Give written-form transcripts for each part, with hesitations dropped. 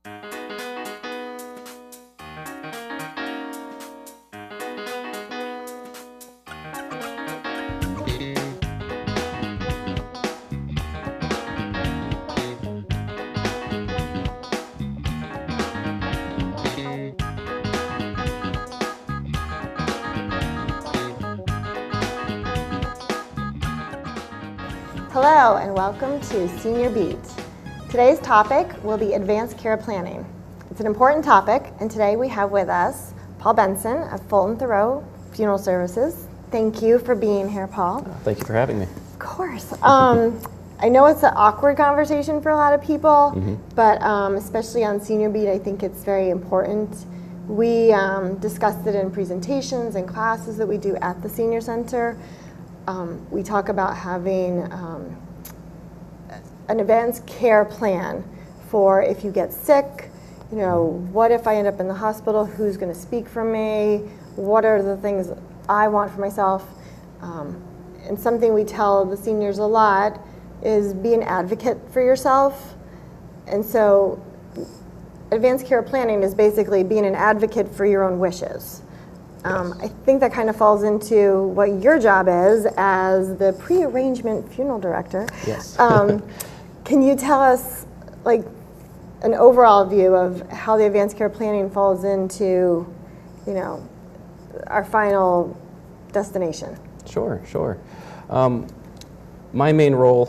Hello and welcome to Senior Beat. Today's topic will be advanced care planning. It's an important topic, and today we have with us Paul Benson of Fulton Thoreau Funeral Services. Thank you for being here, Paul. Thank you for having me. Of course. I know it's an awkward conversation for a lot of people, but especially on Senior Beat, I think it's very important. We discussed it in presentations and classes that we do at the Senior Center. We talk about having an advanced care plan for if you get sick, you know, what if I end up in the hospital, who's going to speak for me, what are the things I want for myself. And something we tell the seniors a lot is be an advocate for yourself. And so advanced care planning is basically being an advocate for your own wishes. I think that kind of falls into what your job is as the pre-arrangement funeral director. Yes. Can you tell us, like, an overall view of how the advanced care planning falls into, you know, our final destination? Sure. My main role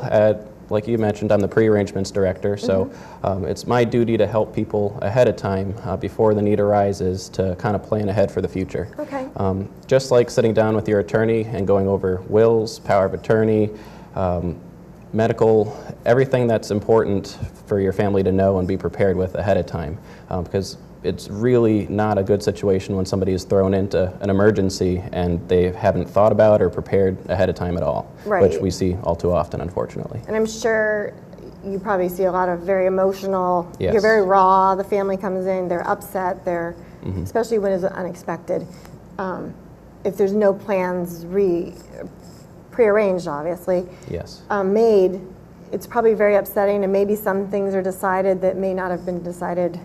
like you mentioned, I'm the pre-arrangements director, so it's my duty to help people ahead of time before the need arises to kind of plan ahead for the future. Okay. Just like sitting down with your attorney and going over wills, power of attorney, medical, everything that's important for your family to know and be prepared with ahead of time, because it's really not a good situation when somebody is thrown into an emergency and they haven't thought about or prepared ahead of time at all, which we see all too often, unfortunately. And I'm sure you probably see a lot of very emotional, Yes. You're very raw, the family comes in, they're upset, they're, especially when it's unexpected. If there's no plans prearranged, obviously, Yes. Made, it's probably very upsetting, and maybe some things are decided that may not have been decided.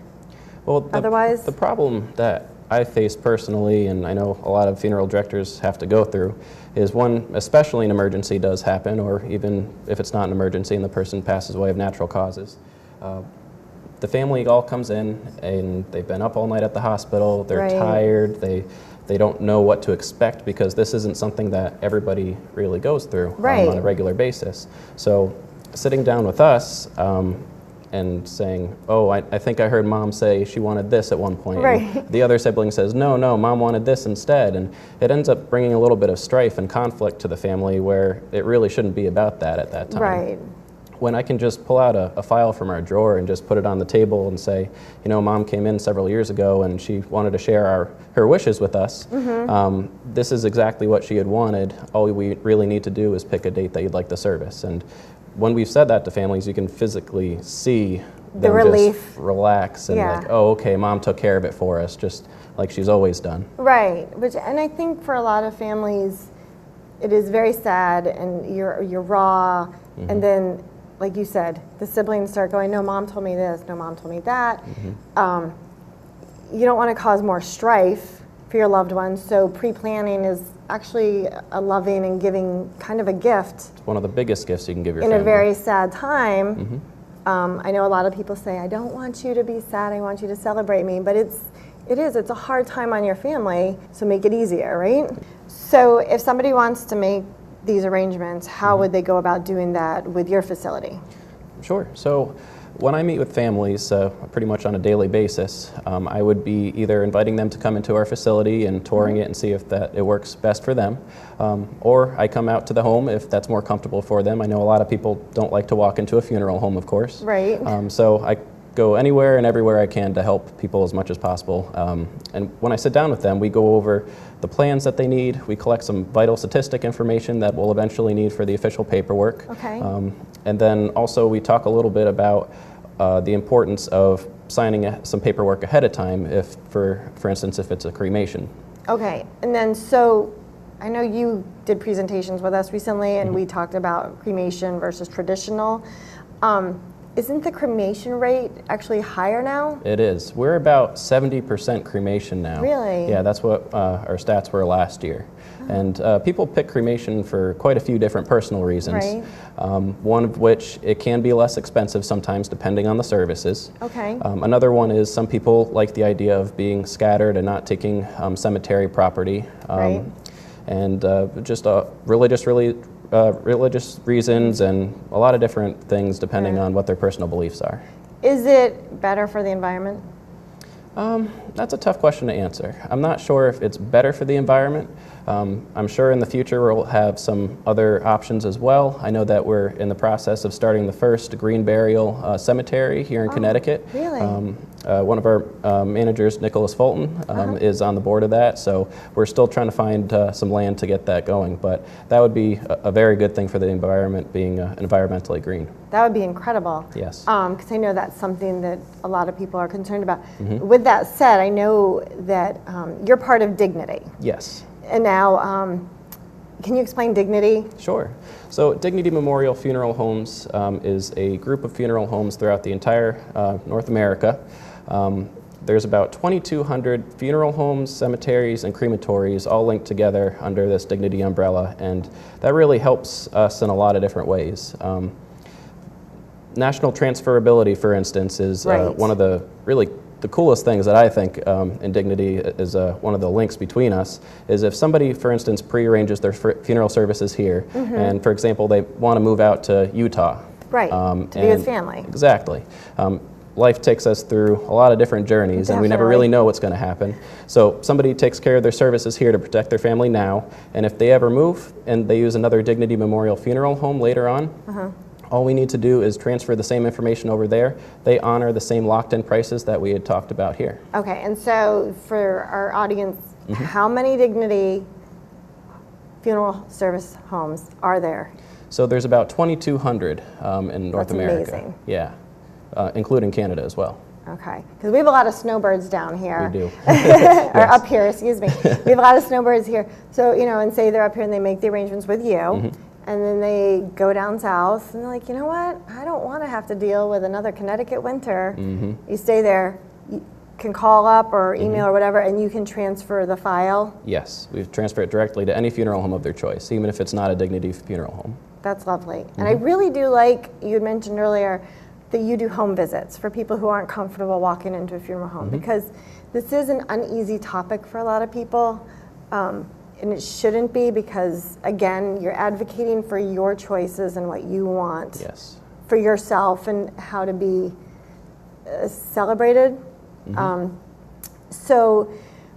Well, Otherwise? The problem that I face personally, and I know a lot of funeral directors have to go through, is when especially an emergency does happen, or even if it's not an emergency and the person passes away of natural causes. The family all comes in and they've been up all night at the hospital, they're tired, they don't know what to expect because this isn't something that everybody really goes through on a regular basis. So sitting down with us, and saying, oh, I think I heard Mom say she wanted this at one point. And the other sibling says, no, Mom wanted this instead. And it ends up bringing a little bit of strife and conflict to the family where it really shouldn't be about that at that time. When I can just pull out a file from our drawer and just put it on the table and say, you know, Mom came in several years ago and she wanted to share her wishes with us. This is exactly what she had wanted. All we really need to do is pick a date that you'd like the service. And when we've said that to families, you can physically see them relief. Just relax and like, oh, okay, Mom took care of it for us, just like she's always done. And I think for a lot of families, it is very sad, and you're raw, and then, like you said, the siblings start going, no, Mom told me this, no, Mom told me that. You don't want to cause more strife for your loved ones, so pre-planning is actually a loving and giving kind of a gift. It's one of the biggest gifts you can give your family. In a very sad time. I know a lot of people say, I don't want you to be sad, I want you to celebrate me, but it's a hard time on your family, so make it easier, right? So if somebody wants to make these arrangements, how would they go about doing that with your facility? Sure. So when I meet with families pretty much on a daily basis, I would be either inviting them to come into our facility and touring it and see if it works best for them, or I come out to the home if that's more comfortable for them. I know a lot of people don't like to walk into a funeral home, of course. So I go anywhere and everywhere I can to help people as much as possible. And when I sit down with them, we go over the plans that they need. We collect some vital statistic information that we'll eventually need for the official paperwork. And then also we talk a little bit about the importance of signing some paperwork ahead of time, if, for instance, if it's a cremation. And then so I know you did presentations with us recently, and we talked about cremation versus traditional. Isn't the cremation rate actually higher now? It is. We're about 70% cremation now. Really? Yeah, that's what our stats were last year. And people pick cremation for quite a few different personal reasons. Right. One of which, it can be less expensive sometimes depending on the services. Okay. Another one is some people like the idea of being scattered and not taking cemetery property. Right. And just religious reasons and a lot of different things depending on what their personal beliefs are. Is it better for the environment? That's a tough question to answer. I'm not sure if it's better for the environment. I'm sure in the future we'll have some other options as well. I know that we're in the process of starting the first green burial cemetery here in Connecticut. Really? One of our managers, Nicholas Fulton, is on the board of that, so we're still trying to find some land to get that going, but that would be a very good thing for the environment, being environmentally green. That would be incredible. Yes. Because I know that's something that a lot of people are concerned about. With that said, I know that you're part of Dignity. Yes. And now, can you explain Dignity? Sure. So Dignity Memorial Funeral Homes is a group of funeral homes throughout the entire North America. There's about 2,200 funeral homes, cemeteries, and crematories all linked together under this Dignity umbrella, and that really helps us in a lot of different ways. National transferability, for instance, is one of the coolest things that I think in Dignity is one of the links between us, is if somebody, for instance, prearranges their funeral services here, and for example, they want to move out to Utah. Right, to be with family. Exactly. Life takes us through a lot of different journeys, and we never really know what's going to happen. So somebody takes care of their services here to protect their family now, and if they ever move and they use another Dignity Memorial Funeral Home later on, all we need to do is transfer the same information over there. They honor the same locked-in prices that we had talked about here. Okay, and so for our audience, how many Dignity funeral service homes are there? So there's about 2,200 in North America. That's amazing. Yeah, including Canada as well. Okay, because we have a lot of snowbirds down here. We do. Or up here, excuse me. We have a lot of snowbirds here. So, you know, and say they're up here and they make the arrangements with you. And then they go down south and they're like, you know what? I don't want to have to deal with another Connecticut winter. You stay there, you can call up or email or whatever, and you can transfer the file. Yes, we transfer it directly to any funeral home of their choice, even if it's not a Dignity funeral home. That's lovely. And I really do like, you had mentioned earlier, that you do home visits for people who aren't comfortable walking into a funeral home, because this is an uneasy topic for a lot of people. And it shouldn't be, because, again, you're advocating for your choices and what you want for yourself and how to be celebrated. So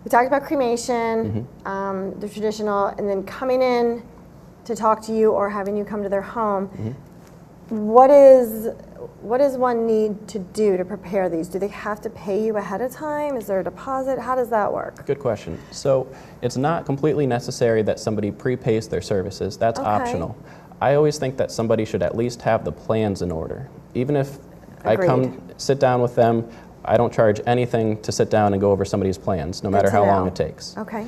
we talked about cremation, the traditional, and then coming in to talk to you or having you come to their home. What does one need to do to prepare these? Do they have to pay you ahead of time? Is there a deposit? How does that work? Good question. So it's not completely necessary that somebody prepays their services. That's optional. I always think that somebody should at least have the plans in order. Even if I come sit down with them, I don't charge anything to sit down and go over somebody's plans, no matter how long it takes. Okay.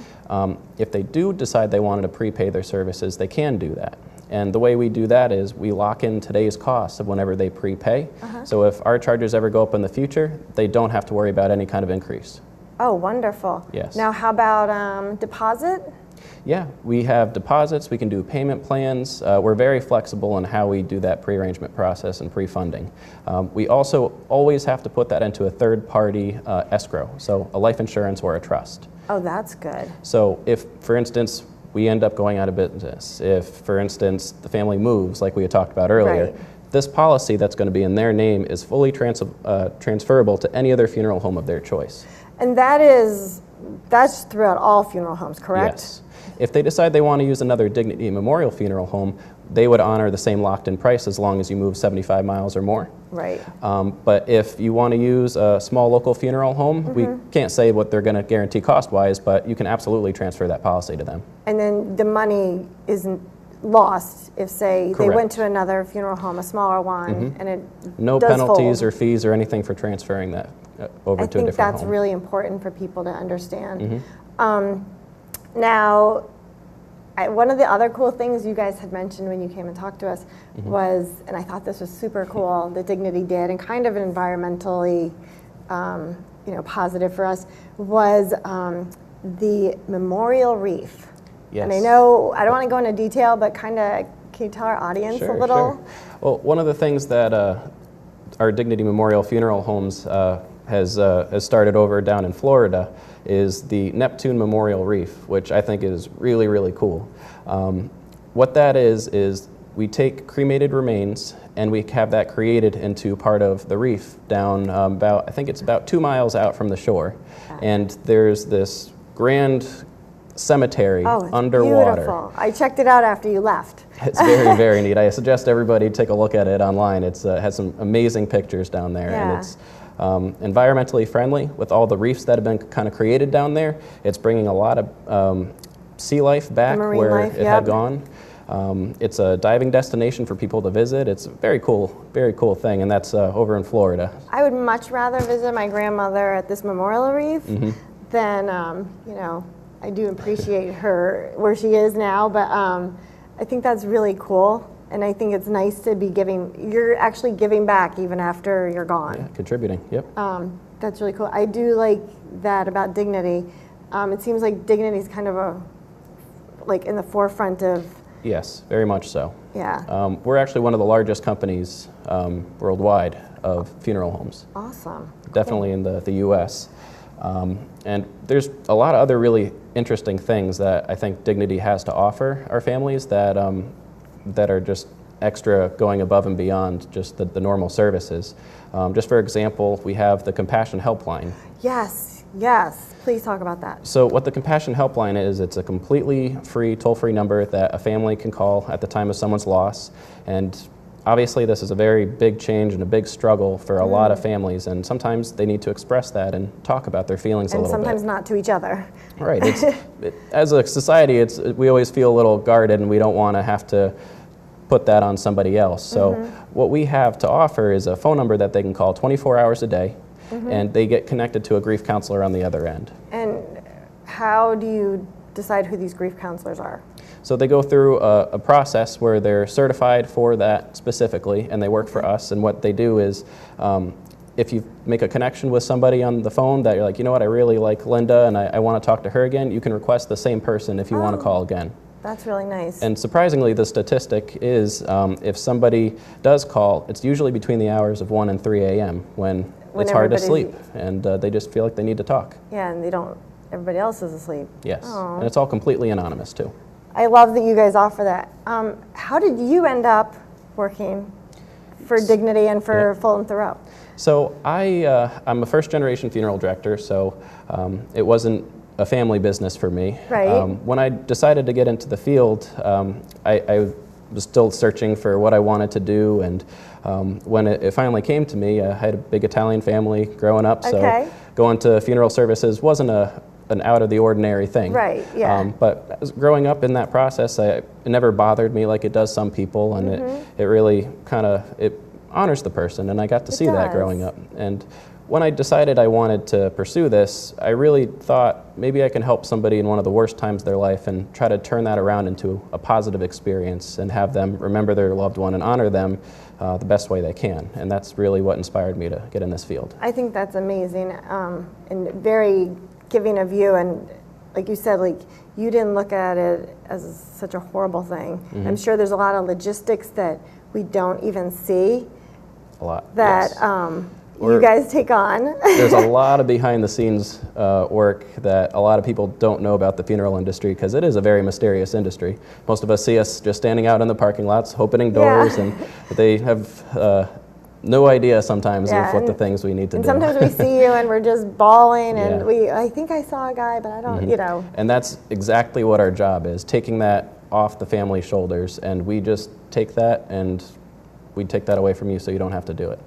If they do decide they wanted to prepay their services, they can do that. And the way we do that is we lock in today's costs of whenever they prepay. So if our charges ever go up in the future, they don't have to worry about any kind of increase. Oh, wonderful. Yes. Now, how about deposit? Yeah, we have deposits. We can do payment plans. We're very flexible in how we do that pre-arrangement process and pre-funding. We also always have to put that into a third-party escrow, so a life insurance or a trust. Oh, that's good. So if, for instance, we end up going out of business, if, for instance, the family moves, like we had talked about earlier, this policy that's going to be in their name is fully transferable to any other funeral home of their choice. And that's throughout all funeral homes, correct? Yes. If they decide they want to use another Dignity Memorial funeral home, they would honor the same locked-in price as long as you move 75 miles or more. Right. But if you want to use a small local funeral home, we can't say what they're going to guarantee cost-wise, but you can absolutely transfer that policy to them. And then the money isn't lost if, say, they went to another funeral home, a smaller one, and it no penalties or fees or anything for transferring that over to a different home. I think that's really important for people to understand. Now, one of the other cool things you guys had mentioned when you came and talked to us was, and I thought this was super cool, that Dignity did, and kind of environmentally, positive for us, was the Memorial Reef. Yes. And I know, I don't want to go into detail, but kind of, can you tell our audience a little? Sure. Well, one of the things that our Dignity Memorial Funeral Homes has started over down in Florida is the Neptune Memorial Reef, which I think is really, really cool. What that is we take cremated remains and we have that created into part of the reef down I think it's about 2 miles out from the shore. And there's this grand cemetery underwater. Beautiful. I checked it out after you left. It's very, very neat. I suggest everybody take a look at it online. It has some amazing pictures down there. Yeah. And it's environmentally friendly with all the reefs that have been kind of created down there. It's bringing a lot of sea life back where it had gone. It's a diving destination for people to visit. It's a very cool thing, and that's over in Florida. I would much rather visit my grandmother at this Memorial Reef than, I do appreciate her where she is now, but I think that's really cool. And I think it's nice to be you're actually giving back even after you're gone. Yeah, contributing, yep. That's really cool. I do like that about Dignity. It seems like Dignity is kind of in the forefront of... Yes, very much so. Yeah. We're actually one of the largest companies worldwide of funeral homes. Awesome. Definitely in the U.S. And there's a lot of other really interesting things that I think Dignity has to offer our families that are just extra, going above and beyond just the normal services. Just for example, we have the Compassion Helpline. Yes, please talk about that. So what the Compassion Helpline is, it's a completely free, toll-free number that a family can call at the time of someone's loss. And obviously this is a very big change and a big struggle for a lot of families, and sometimes they need to express that and talk about their feelings a little bit. And sometimes not to each other. Right. As a society, we always feel a little guarded, and we don't want to have to put that on somebody else. So what we have to offer is a phone number that they can call 24 hours a day, and they get connected to a grief counselor on the other end. And how do you decide who these grief counselors are? So they go through a process where they're certified for that specifically, and they work for us. And what they do is, if you make a connection with somebody on the phone that you're like, you know what, I really like Linda and I want to talk to her again, you can request the same person if you want to call again. That's really nice. And surprisingly, the statistic is if somebody does call, it's usually between the hours of 1 and 3 a.m. when it's hard to sleep, and they just feel like they need to talk. Yeah, and everybody else is asleep. Yes, and it's all completely anonymous too. I love that you guys offer that. How did you end up working for Dignity and for Fulton Thoreau? So I'm a first-generation funeral director, so it wasn't a family business for me. Right. When I decided to get into the field, I was still searching for what I wanted to do, and when it finally came to me, I had a big Italian family growing up, so going to funeral services wasn't an out-of-the-ordinary thing. Right, yeah. But growing up in that process, it never bothered me like it does some people, and it really it honors the person, and I got to see that growing up. And when I decided I wanted to pursue this, I really thought maybe I can help somebody in one of the worst times of their life and try to turn that around into a positive experience and have them remember their loved one and honor them the best way they can. And that's really what inspired me to get in this field. I think that's amazing and very giving of you. And like you said, you didn't look at it as such a horrible thing. I'm sure there's a lot of logistics that we don't even see. A lot, that yes. You guys take on. There's a lot of behind-the-scenes work that a lot of people don't know about the funeral industry, because it is a very mysterious industry. Most of us see us just standing out in the parking lots, opening doors, and they have no idea sometimes of what the things we need to do. Sometimes we see you and we're just bawling, and I think I saw a guy, but I don't, And that's exactly what our job is, taking that off the family's shoulders, and we just take that and we take that away from you so you don't have to do it.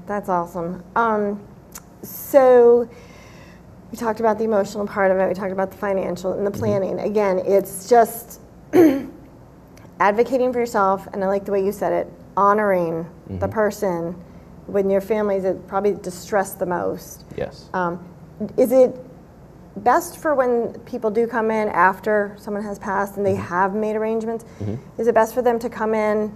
That's awesome. So we talked about the emotional part of it, we talked about the financial and the planning. Again, it's just advocating for yourself, and I like the way you said it, honoring the person when your family is probably distressed the most. Yes. Is it best for when people do come in after someone has passed and they have made arrangements? Is it best for them to come in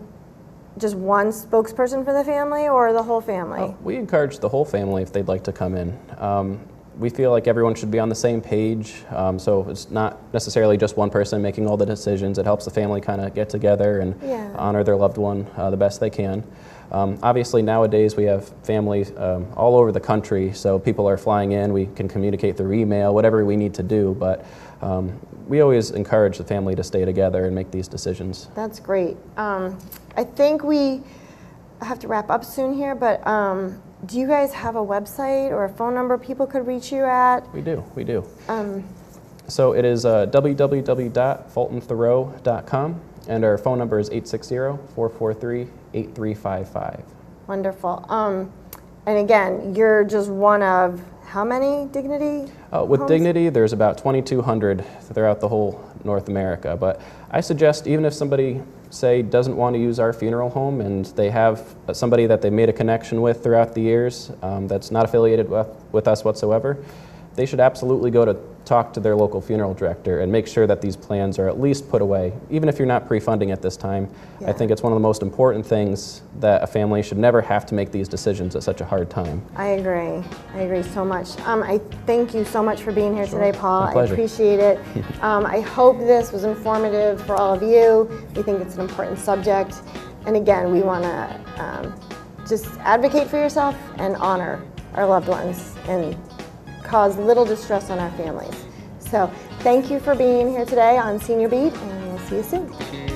just one spokesperson for the family or the whole family? We encourage the whole family if they'd like to come in. We feel like everyone should be on the same page, so it's not necessarily just one person making all the decisions. It helps the family kind of get together and honor their loved one the best they can. Obviously nowadays we have families all over the country, so people are flying in, we can communicate through email, whatever we need to do, but we always encourage the family to stay together and make these decisions. That's great. I think we have to wrap up soon here, but do you guys have a website or a phone number people could reach you at? We do. So it is www.fultonthoreau.com, and our phone number is 860-443-8355. Wonderful. And again, you're just one of how many Dignity With homes? Dignity, there's about 2,200 throughout the whole North America, but I suggest even if somebody, say, doesn't want to use our funeral home and they have somebody that they made a connection with throughout the years that's not affiliated with us whatsoever, they should absolutely go to talk to their local funeral director and make sure that these plans are at least put away, even if you're not pre-funding at this time. I think it's one of the most important things that a family should never have to make these decisions at such a hard time. I agree so much. I thank you so much for being here today, Paul. My pleasure. I appreciate it. I hope this was informative for all of you. We think it's an important subject. And again, we want to just advocate for yourself and honor our loved ones and cause little distress on our families. So thank you for being here today on Senior Beat, and we'll see you soon.